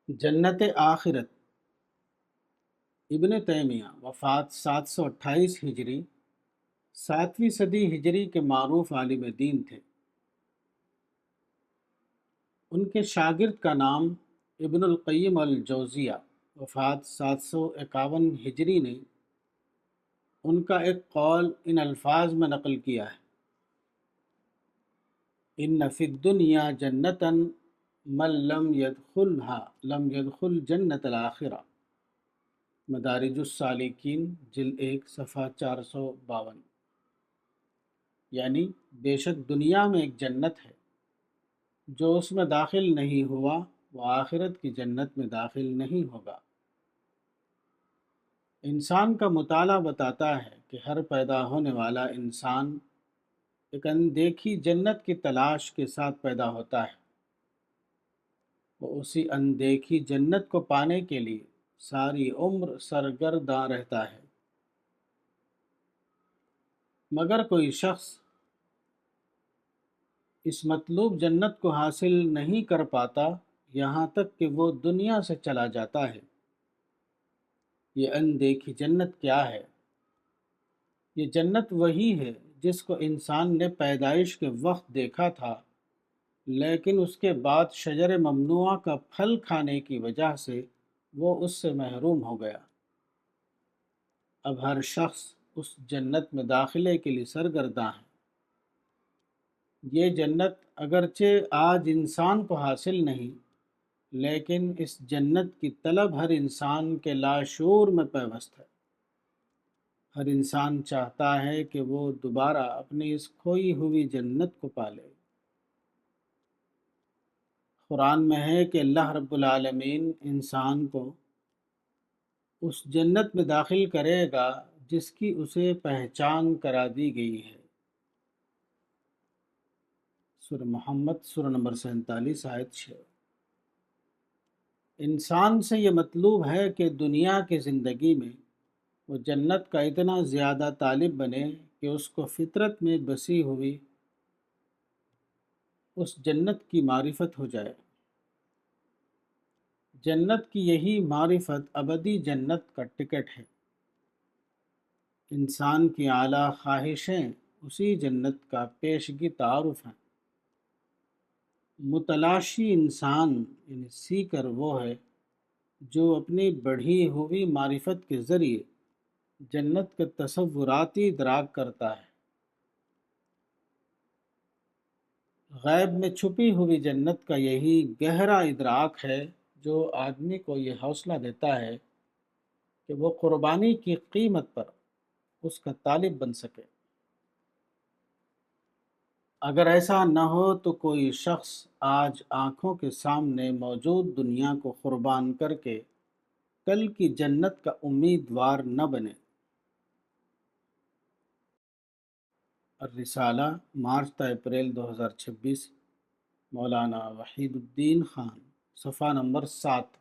جنت آخرت ابن تیمیہ وفات 728 ہجری 7ویں صدی ہجری کے معروف عالم دین تھے۔ ان کے شاگرد کا نام ابن القیم الجوزیہ وفات 751 ہجری نے ان کا ایک قول ان الفاظ میں نقل کیا ہے: ان فی الدنیا جنتا من لم يدخلها لم يدخل جنت الآخرہ، مدارج السالکین جلد 1 صفحہ 452۔ یعنی بے شک دنیا میں ایک جنت ہے، جو اس میں داخل نہیں ہوا وہ آخرت کی جنت میں داخل نہیں ہوگا۔ انسان کا مطالعہ بتاتا ہے کہ ہر پیدا ہونے والا انسان ایک اندیکھی جنت کی تلاش کے ساتھ پیدا ہوتا ہے۔ وہ اسی اندیکھی جنت کو پانے کے لیے ساری عمر سرگرداں رہتا ہے، مگر کوئی شخص اس مطلوب جنت کو حاصل نہیں کر پاتا یہاں تک کہ وہ دنیا سے چلا جاتا ہے۔ یہ اندیکھی جنت کیا ہے؟ یہ جنت وہی ہے جس کو انسان نے پیدائش کے وقت دیکھا تھا، لیکن اس کے بعد شجر ممنوعہ کا پھل کھانے کی وجہ سے وہ اس سے محروم ہو گیا۔ اب ہر شخص اس جنت میں داخلے کے لیے سرگرداں ہے۔ یہ جنت اگرچہ آج انسان کو حاصل نہیں، لیکن اس جنت کی طلب ہر انسان کے لاشعور میں پیوست ہے۔ ہر انسان چاہتا ہے کہ وہ دوبارہ اپنی اس کھوئی ہوئی جنت کو پالے۔ قرآن میں ہے کہ اللہ رب العالمین انسان کو اس جنت میں داخل کرے گا جس کی اسے پہچان کرا دی گئی ہے۔ سورہ محمد سورہ نمبر 47 آیت 6۔ انسان سے یہ مطلوب ہے کہ دنیا کی زندگی میں وہ جنت کا اتنا زیادہ طالب بنے کہ اس کو فطرت میں بسی ہوئی اس جنت کی معرفت ہو جائے۔ جنت کی یہی معرفت ابدی جنت کا ٹکٹ ہے۔ انسان کی اعلیٰ خواہشیں اسی جنت کا پیشگی تعارف ہیں۔ متلاشی انسان یعنی سیکر وہ ہے جو اپنی بڑھی ہوئی معرفت کے ذریعے جنت کا تصوراتی ادراک کرتا ہے۔ غیب میں چھپی ہوئی جنت کا یہی گہرا ادراک ہے جو آدمی کو یہ حوصلہ دیتا ہے کہ وہ قربانی کی قیمت پر اس کا طالب بن سکے۔ اگر ایسا نہ ہو تو کوئی شخص آج آنکھوں کے سامنے موجود دنیا کو قربان کر کے کل کی جنت کا امیدوار نہ بنے۔ الرسالہ مارچ تا اپریل 2026، مولانا وحید الدین خان، صفحہ نمبر 7۔